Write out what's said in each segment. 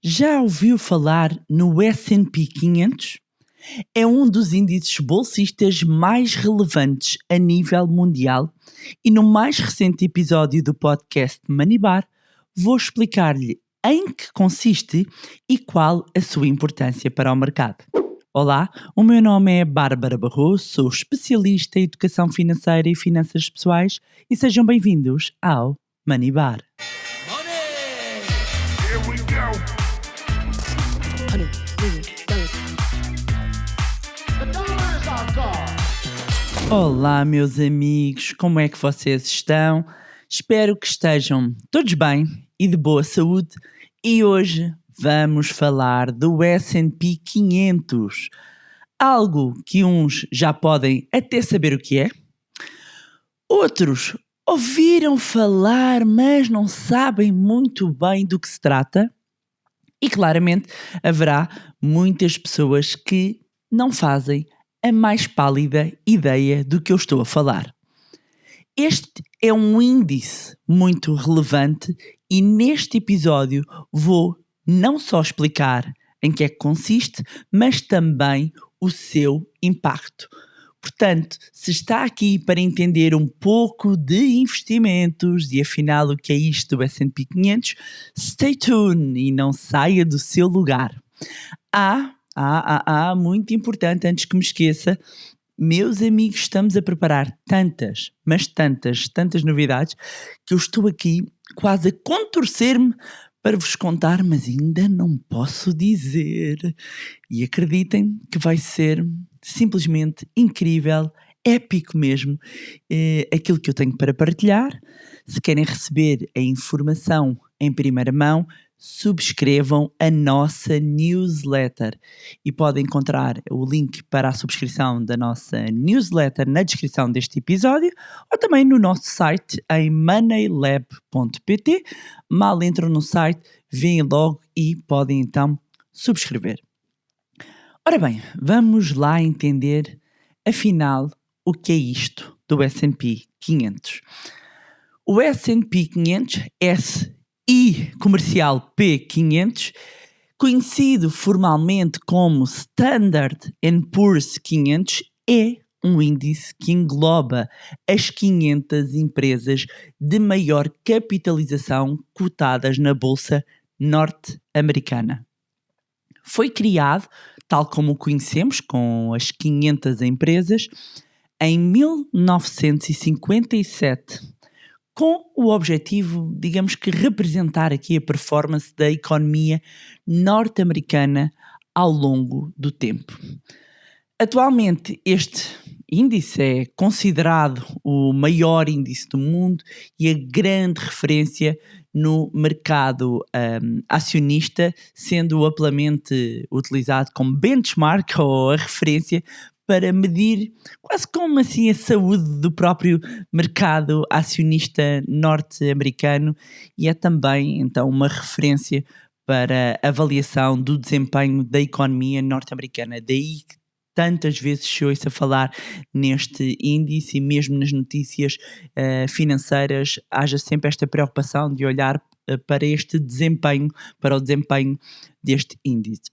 Já ouviu falar no S&P 500? É um dos índices bolsistas mais relevantes a nível mundial e no mais recente episódio do podcast Money Bar vou explicar-lhe em que consiste e qual a sua importância para o mercado. Olá, o meu nome é Bárbara Barroso, sou especialista em educação financeira e finanças pessoais e sejam bem-vindos ao Money Bar. Here we go. The dollar is our god. Olá, meus amigos, como é que vocês estão? Espero que estejam todos bem e de boa saúde. E hoje vamos falar do S&P 500, algo que uns já podem até saber o que é, outros ouviram falar, mas não sabem muito bem do que se trata, e claramente haverá muitas pessoas que não fazem a mais pálida ideia do que eu estou a falar. Este é um índice muito relevante e neste episódio vou não só explicar em que é que consiste, mas também o seu impacto. Portanto, se está aqui para entender um pouco de investimentos e afinal o que é isto do S&P 500, stay tuned e não saia do seu lugar. Muito importante, antes que me esqueça, meus amigos, estamos a preparar tantas novidades que eu estou aqui quase a contorcer-me para vos contar, mas ainda não posso dizer. E acreditem que vai ser simplesmente incrível, épico mesmo, aquilo que eu tenho para partilhar. Se querem receber a informação em primeira mão, subscrevam a nossa newsletter e podem encontrar o link para a subscrição da nossa newsletter na descrição deste episódio ou também no nosso site em moneylab.pt. Mal entram no site, veem logo e podem então subscrever. Ora bem, vamos lá entender afinal o que é isto do S&P 500. O S&P 500, S-I comercial P500, conhecido formalmente como Standard & Poor's 500, é um índice que engloba as 500 empresas de maior capitalização cotadas na Bolsa norte-americana. Foi criado, tal como o conhecemos, com as 500 empresas, em 1957, com o objetivo, digamos que, representar aqui a performance da economia norte-americana ao longo do tempo. Atualmente, este índice é considerado o maior índice do mundo e a grande referência no mercado acionista, sendo amplamente utilizado como benchmark ou a referência para medir quase como assim a saúde do próprio mercado acionista norte-americano e é também então uma referência para a avaliação do desempenho da economia norte-americana. Daí que tantas vezes se ouça falar neste índice e mesmo nas notícias financeiras haja sempre esta preocupação de olhar para este desempenho, para o desempenho deste índice.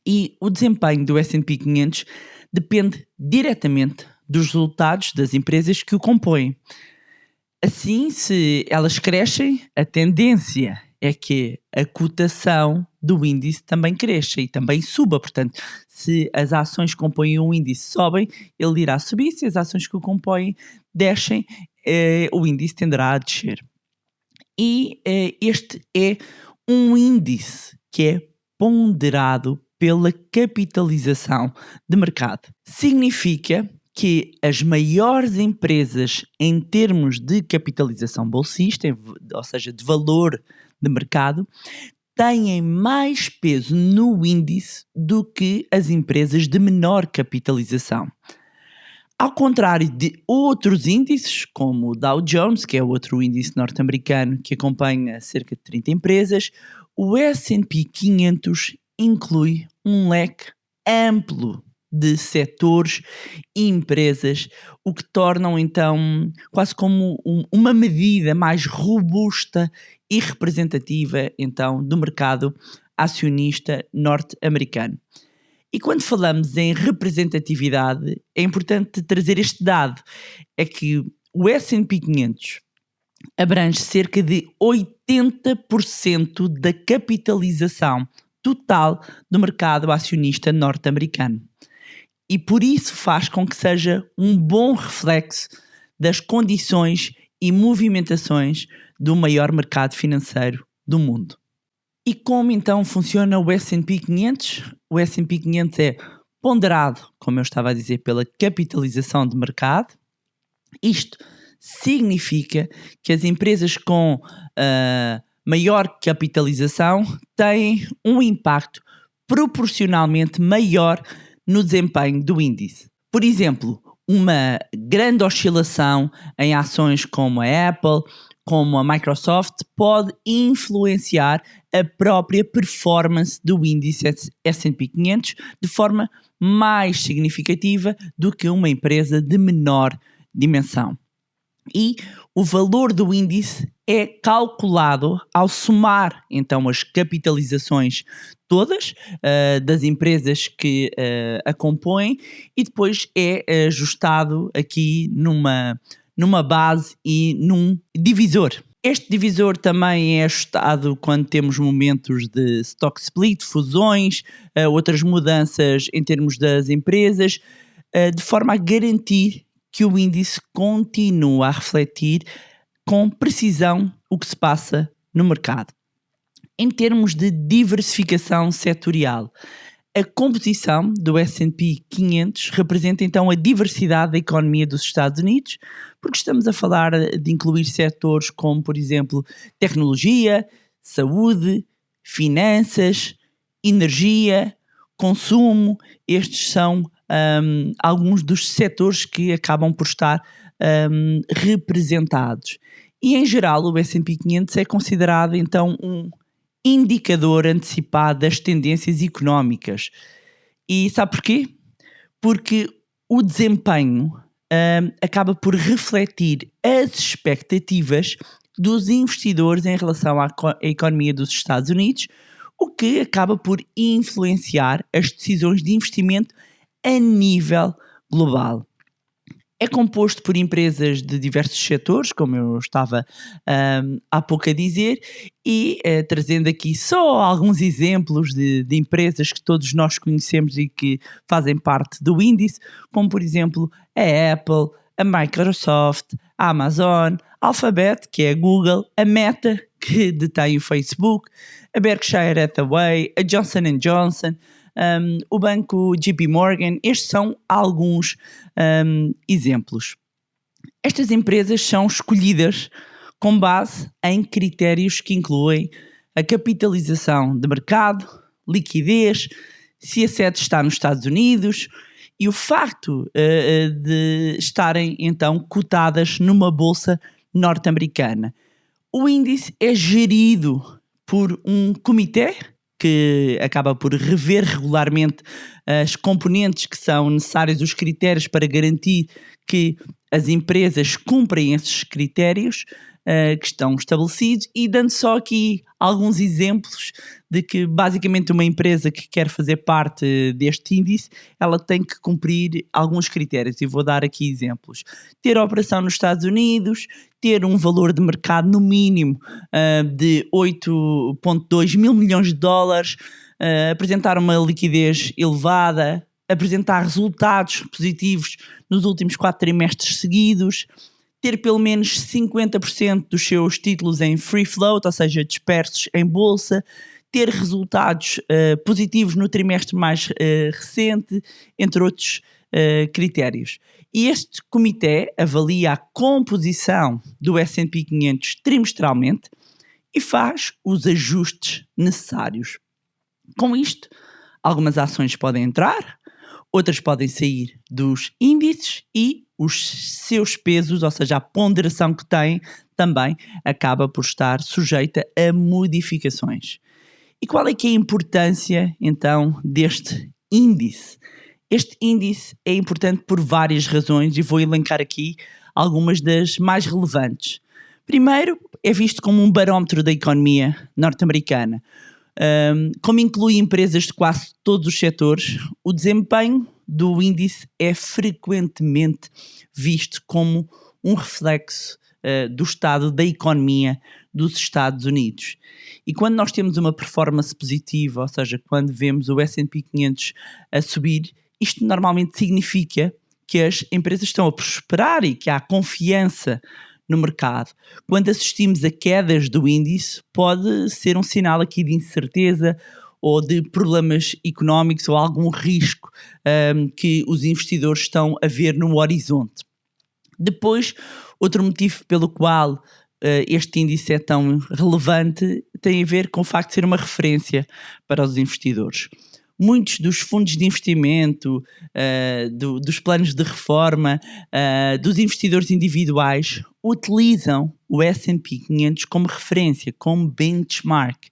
E o desempenho do S&P 500 depende diretamente dos resultados das empresas que o compõem. Assim, se elas crescem, a tendência é que a cotação do índice também cresça e também suba. Portanto, se as ações que compõem um índice sobem, ele irá subir. Se as ações que o compõem descem, o índice tenderá a descer. E este é um índice que é ponderado pela capitalização de mercado. Significa que as maiores empresas em termos de capitalização bolsista, ou seja, de valor de mercado, têm mais peso no índice do que as empresas de menor capitalização. Ao contrário de outros índices, como o Dow Jones, que é outro índice norte-americano que acompanha cerca de 30 empresas, o S&P 500 inclui um leque amplo de setores e empresas, o que tornam então quase como uma medida mais robusta e representativa então do mercado acionista norte-americano. E quando falamos em representatividade, é importante trazer este dado, é que o S&P 500 abrange cerca de 80% da capitalização total do mercado acionista norte-americano. E por isso faz com que seja um bom reflexo das condições e movimentações do maior mercado financeiro do mundo. E como então funciona o S&P 500? O S&P 500 é ponderado, como eu estava a dizer, pela capitalização de mercado. Isto significa que as empresas com maior capitalização têm um impacto proporcionalmente maior no desempenho do índice. Por exemplo, uma grande oscilação em ações como a Apple, como a Microsoft, pode influenciar a própria performance do índice S&P 500 de forma mais significativa do que uma empresa de menor dimensão. E o valor do índice é calculado ao somar então as capitalizações todas das empresas que a compõem e depois é ajustado aqui numa base e num divisor. Este divisor também é ajustado quando temos momentos de stock split, fusões, outras mudanças em termos das empresas, de forma a garantir que o índice continua a refletir com precisão o que se passa no mercado. Em termos de diversificação setorial, a composição do S&P 500 representa então a diversidade da economia dos Estados Unidos, porque estamos a falar de incluir setores como, por exemplo, tecnologia, saúde, finanças, energia, consumo. Estes são alguns dos setores que acabam por estar representados. E, em geral, o S&P 500 é considerado, então, um indicador antecipado das tendências económicas. E sabe porquê? Porque o desempenho acaba por refletir as expectativas dos investidores em relação à economia dos Estados Unidos, o que acaba por influenciar as decisões de investimento a nível global. É composto por empresas de diversos setores, como eu estava há pouco a dizer, e trazendo aqui só alguns exemplos de empresas que todos nós conhecemos e que fazem parte do índice, como por exemplo a Apple, a Microsoft, a Amazon, a Alphabet, que é a Google, a Meta, que detém o Facebook, a Berkshire Hathaway, a Johnson & Johnson, o banco JP Morgan. Estes são alguns exemplos. Estas empresas são escolhidas com base em critérios que incluem a capitalização de mercado, liquidez, se a sede está nos Estados Unidos e o facto de estarem então cotadas numa bolsa norte-americana. O índice é gerido por um comitê que acaba por rever regularmente as componentes que são necessárias, os critérios para garantir que as empresas cumprem esses critérios que estão estabelecidos, e dando só aqui alguns exemplos de que basicamente uma empresa que quer fazer parte deste índice, ela tem que cumprir alguns critérios, e vou dar aqui exemplos. Ter a operação nos Estados Unidos, ter um valor de mercado no mínimo de 8,2 mil milhões de dólares, apresentar uma liquidez elevada, apresentar resultados positivos nos últimos 4 trimestres seguidos, ter pelo menos 50% dos seus títulos em free float, ou seja, dispersos em bolsa, ter resultados positivos no trimestre mais recente, entre outros critérios. E este comitê avalia a composição do S&P 500 trimestralmente e faz os ajustes necessários. Com isto, algumas ações podem entrar, outras podem sair dos índices e os seus pesos, ou seja, a ponderação que têm, também acaba por estar sujeita a modificações. E qual é que é a importância, então, deste índice? Este índice é importante por várias razões e vou elencar aqui algumas das mais relevantes. Primeiro, é visto como um barómetro da economia norte-americana. Como inclui empresas de quase todos os setores, o desempenho do índice é frequentemente visto como um reflexo do estado da economia dos Estados Unidos. E quando nós temos uma performance positiva, ou seja, quando vemos o S&P 500 a subir, isto normalmente significa que as empresas estão a prosperar e que há confiança no mercado. Quando assistimos a quedas do índice, pode ser um sinal aqui de incerteza ou de problemas económicos ou algum risco que os investidores estão a ver no horizonte. Depois, outro motivo pelo qual este índice é tão relevante tem a ver com o facto de ser uma referência para os investidores. Muitos dos fundos de investimento, dos planos de reforma, dos investidores individuais utilizam o S&P 500 como referência, como benchmark.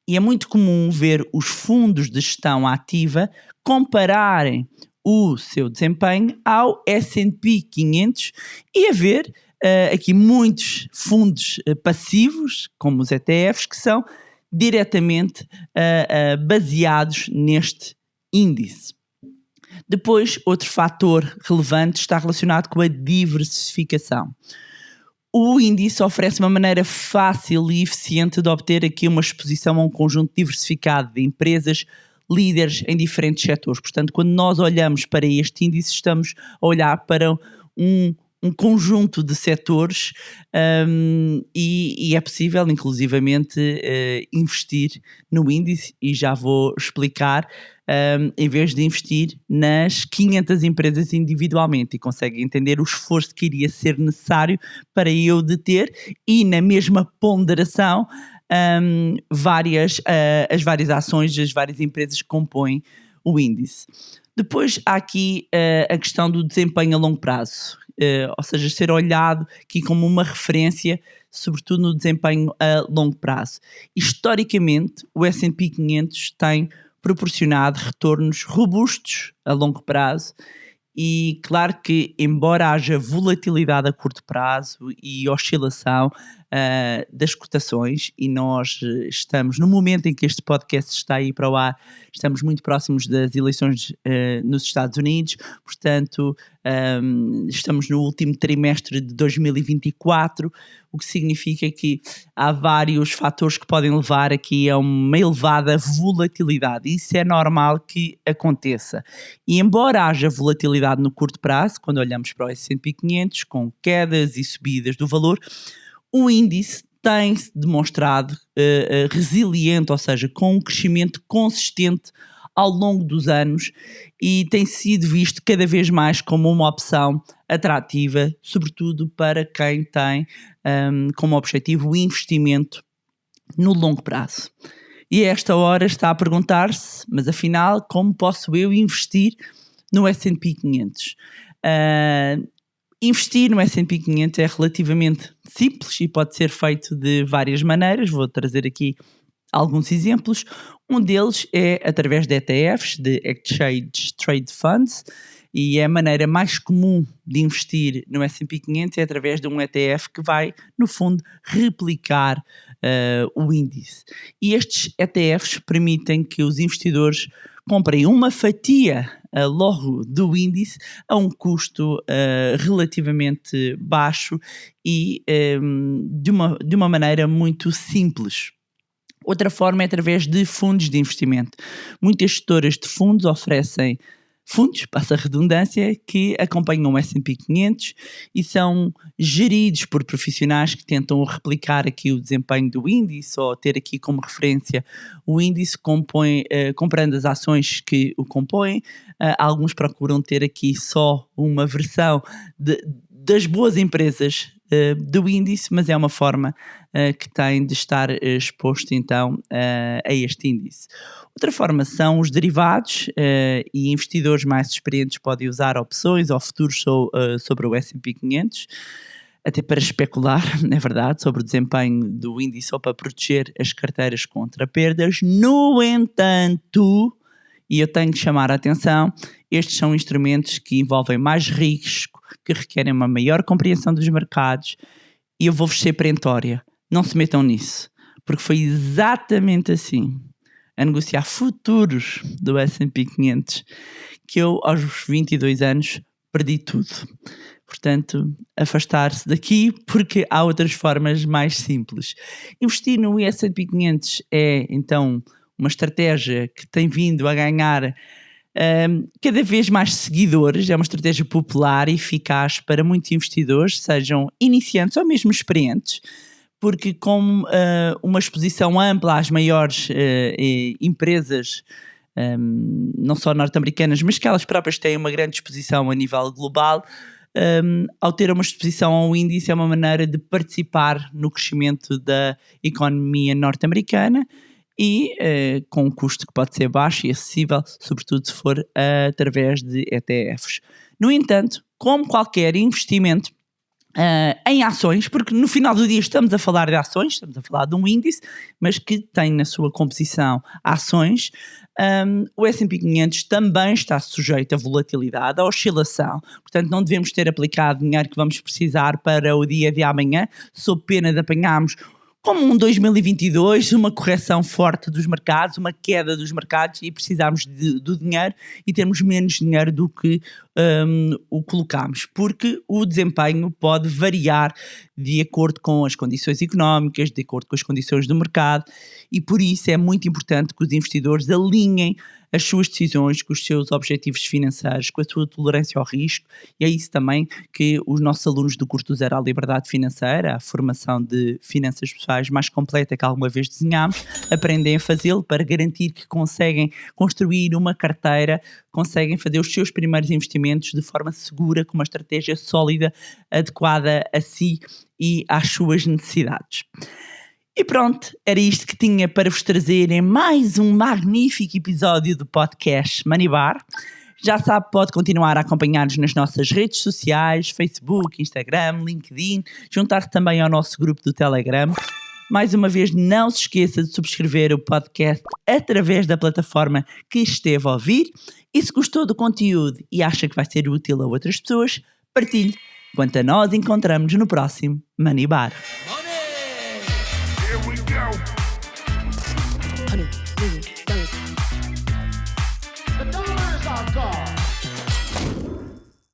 E é muito comum ver os fundos de gestão ativa compararem o seu desempenho ao S&P 500 e haver aqui muitos fundos passivos, como os ETFs, que são diretamente baseados neste índice. Depois, outro fator relevante está relacionado com a diversificação. O índice oferece uma maneira fácil e eficiente de obter aqui uma exposição a um conjunto diversificado de empresas líderes em diferentes setores. Portanto, quando nós olhamos para este índice, estamos a olhar para um conjunto de setores e é possível, inclusivamente, investir no índice, e já vou explicar, em vez de investir nas 500 empresas individualmente, e consegue entender o esforço que iria ser necessário para eu deter e na mesma ponderação as várias ações das várias empresas que compõem o índice. Depois há aqui a questão do desempenho a longo prazo, ou seja, ser olhado aqui como uma referência, sobretudo no desempenho a longo prazo. Historicamente, o S&P 500 tem proporcionado retornos robustos a longo prazo. E claro que, embora haja volatilidade a curto prazo e oscilação das cotações, e nós estamos, no momento em que este podcast está aí para o ar, estamos muito próximos das eleições nos Estados Unidos, portanto estamos no último trimestre de 2024, o que significa que há vários fatores que podem levar aqui a uma elevada volatilidade. Isso é normal que aconteça. E embora haja volatilidade no curto prazo, quando olhamos para o S&P 500, com quedas e subidas do valor, o índice tem-se demonstrado resiliente, ou seja, com um crescimento consistente ao longo dos anos, e tem sido visto cada vez mais como uma opção atrativa, sobretudo para quem tem como objetivo o investimento no longo prazo. E a esta hora está a perguntar-se, mas afinal, como posso eu investir no S&P 500? Investir no S&P 500 é relativamente simples e pode ser feito de várias maneiras. Vou trazer aqui alguns exemplos. Um deles é através de ETFs, de Exchange Trade Funds, e é a maneira mais comum de investir no S&P 500 é através de um ETF que vai, no fundo, replicar o índice. E estes ETFs permitem que os investidores comprem uma fatia logo do índice a um custo relativamente baixo e de uma maneira muito simples. Outra forma é através de fundos de investimento. Muitas gestoras de fundos oferecem fundos, passa a redundância, que acompanham o S&P 500 e são geridos por profissionais que tentam replicar aqui o desempenho do índice ou ter aqui como referência o índice, comprando as ações que o compõem. Alguns procuram ter aqui só uma versão das boas empresas do índice, mas é uma forma que tem de estar exposto então a este índice. Outra forma são os derivados, e investidores mais experientes podem usar opções ou futuros sobre o S&P 500, até para especular, é verdade, sobre o desempenho do índice ou para proteger as carteiras contra perdas. No entanto, e eu tenho que chamar a atenção, estes são instrumentos que envolvem mais risco, que requerem uma maior compreensão dos mercados, e eu vou-vos ser perentória, não se metam nisso, porque foi exatamente assim a negociar futuros do S&P 500 que eu, aos 22 anos, perdi tudo. Portanto, afastar-se daqui porque há outras formas mais simples. Investir no S&P 500 é, então, uma estratégia que tem vindo a ganhar cada vez mais seguidores, é uma estratégia popular e eficaz para muitos investidores, sejam iniciantes ou mesmo experientes, porque com uma exposição ampla às maiores empresas, não só norte-americanas, mas que elas próprias têm uma grande exposição a nível global, ao ter uma exposição ao índice é uma maneira de participar no crescimento da economia norte-americana e com um custo que pode ser baixo e acessível, sobretudo se for através de ETFs. No entanto, como qualquer investimento em ações, porque no final do dia estamos a falar de ações, estamos a falar de um índice, mas que tem na sua composição ações, o S&P 500 também está sujeito a volatilidade, a oscilação, portanto não devemos ter aplicado dinheiro que vamos precisar para o dia de amanhã, sob pena de apanharmos como um 2022, uma correção forte dos mercados, uma queda dos mercados e precisarmos do dinheiro e termos menos dinheiro do que o colocamos, porque o desempenho pode variar de acordo com as condições económicas, de acordo com as condições do mercado e por isso é muito importante que os investidores alinhem as suas decisões com os seus objetivos financeiros, com a sua tolerância ao risco e é isso também que os nossos alunos do curso do Zero à Liberdade Financeira, a formação de finanças pessoais mais completa que alguma vez desenhámos, aprendem a fazê-lo para garantir que conseguem construir uma carteira, conseguem fazer os seus primeiros investimentos de forma segura, com uma estratégia sólida, adequada a si e às suas necessidades. E pronto, era isto que tinha para vos trazer em mais um magnífico episódio do podcast Money Bar. Já sabe, pode continuar a acompanhar-nos nas nossas redes sociais, Facebook, Instagram, LinkedIn, juntar-se também ao nosso grupo do Telegram. Mais uma vez, não se esqueça de subscrever o podcast através da plataforma que esteve a ouvir. E se gostou do conteúdo e acha que vai ser útil a outras pessoas, partilhe. Quanto a nós, encontramos no próximo Money Bar. Here we go. 100 million.